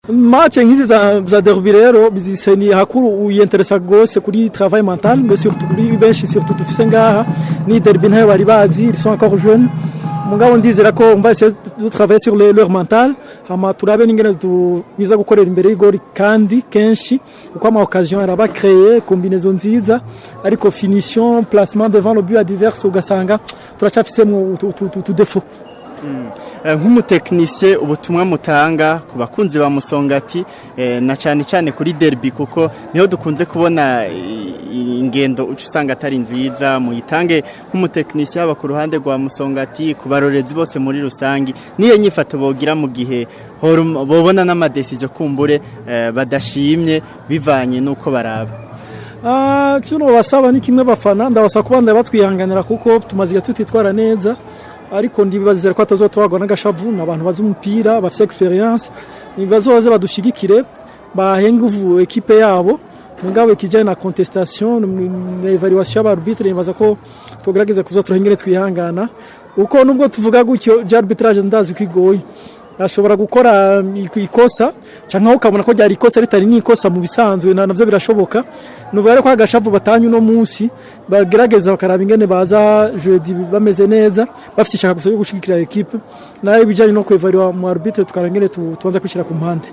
match nk'izi za derby rero biziseni hakuru uyenteresa gose kuri travail mental mais surtout kuri benshi surtout dufise ngaha ni derby ntayo bari bazi ils sont encore jeunes mugabo ndizera ko on va essayer de travailler sur leur mental hama turabe n'ingene tubiza gukorera imbere y'igori kandi kenshi uko ama occasion araba créer combinaison nziza ariko finition placement devant le but adverse ugasanga turacafise mu tu défaut. Nk'umutekinisiye ubutumwa mutanga ku bakunzi ba Musongati na cyane kuri derby kuko niho dukunze kubona ingendo usanga atari nziza muyitange nk'umutekinisiye aba ku ruhande rwa Musongati ku barorezi bose muri rusangi niyo nyifato bogira mu gihe bobona n'amadecision kumbure badashimye bivanye nuko baraba. Cyuno basaba ni kimwe bafana ndabasa kubanda batwihanganira kuko tumaziga tutitwara neza ariko ndibazira ko atazotwagwa n'agashavu n'abantu bazi umupira bafite experience nibazoze badushigikire bahenguvu equipe yabo mugabo kijanye na contestation na evaluation y'abarbitre nibaza ko tugerageza kuzoturengere twihangana uko nubwo tuvuga gutyo arbitrage ndazi kwigoye ashobora gukora ikosa canka ukabona ko ryari ikosa ritari ni ikosa mu bisanzwe navyo birashoboka nuvuga rero ko agashavu batanyu no munsi bagerageza bakaraba ingene baza jeudi bameze neza bafite ishaka gushigikira equipe nayo bijanye no kwevaluwa mu arbitre tukarengere tubanza kwishira ku mpande.